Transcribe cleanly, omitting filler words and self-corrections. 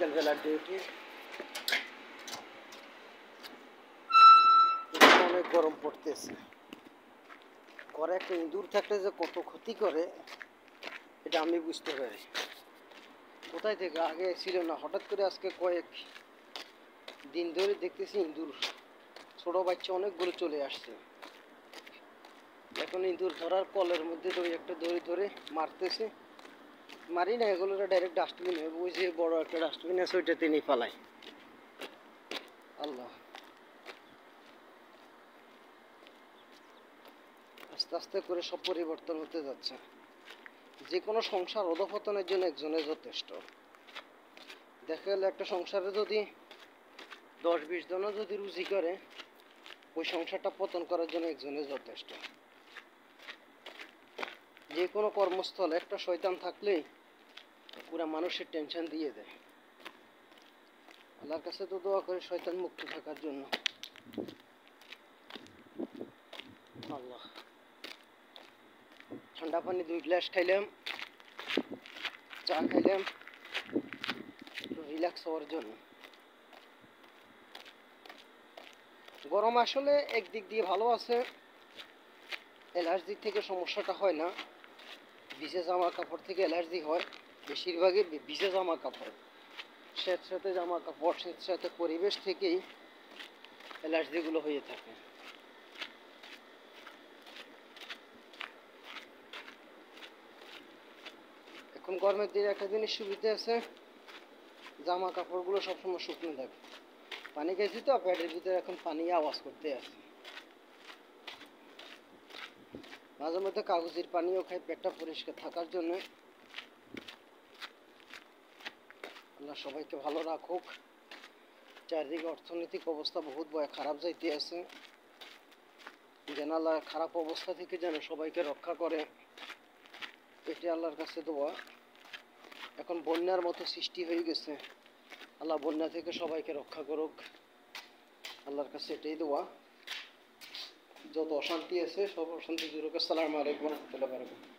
বিকালবেলার duty. অনেক গরম পড়তেছে। ঘরে একটা ইঁদুর থাকলে যে কত ক্ষতি করে এটা আমি বুঝতে পারি। কোথায় থেকে আগে ছিল না, হঠাৎ করে আজকে কয়েক দিন ধরে দেখতেছি ইঁদুর, ছোট বাচ্চা অনেকগুলো চলে আসছে। এখন ইঁদুর ধরার কলের মধ্যে একটা দড়ি ধরে মারতেছে। মারি না, এগুলো ডাইরেক্ট ডাস্টবিনে, ওই যে বড় একটা ডাস্টবিন আছে ওইটাতে নিয়ে পালাই। আল্লাহ, আস্তে আস্তে করে সব পরিবর্তন হতে যাচ্ছে। যে কোনো সংসার অধঃপতনের জন্য একজনের যথেষ্ট। দেখা গেল একটা সংসারে যদি 10-20 জনও যদি রুজি করে, ওই সংসারটা পতন করার জন্য একজনের যথেষ্ট। যে কোনো কর্মস্থলে একটা শয়তান থাকলেই পুরা মানুষের টেনশন দিয়ে দেয়। আল্লাহর কাছে তো দোয়া করে শয়তান মুক্ত থাকার জন্য। আল্লাহ, ঠান্ডা পানি 2 গ্লাস খাইলাম, চা খাইলাম একটু রিল্যাক্স হওয়ার জন্য। গরম আসলে একদিক দিয়ে ভালো আছে, অ্যালার্জি থেকে সমস্যাটা হয় না। ভিজে জামা কাপড় থেকে অ্যালার্জি হয় বেশিরভাগই ভিজে জামা কাপড়, স্যাঁতস্যাঁতে জামা কাপড়, স্যাঁতস্যাঁতে পরিবেশ থেকেই অ্যালার্জিগুলো হয়ে থাকে। এখন গরমের দিনে একটা জিনিস সুবিধা আছে, জামা কাপড়গুলো সবসময় শুকনো থাকে। পানি খাইছি তো পেটের ভিতরে এখন পানি আওয়াজ করতে আছে। মাঝে মধ্যে কাগজের পানিও খাই পেটটা পরিষ্কার থাকার জন্য। আল্লাহ সবাইকে ভালো রাখুক। চারদিকে অর্থনৈতিক অবস্থা বহুত খারাপ যাইতে আছে, যেন আল্লাহ খারাপ অবস্থা থেকে যেন সবাইকে রক্ষা করে, এটি আল্লাহর কাছে দোয়া। এখন বন্যার মতো সৃষ্টি হয়ে গেছে, আল্লাহ বন্যা থেকে সবাইকে রক্ষা করুক, আল্লাহর কাছে এটাই দোয়া। যত অশান্তি আছে সব অশান্তি দূর হোক। আসসালামু আলাইকুম ওয়া রাহমাতুল্লাহি ওয়া বারাকাতুহু।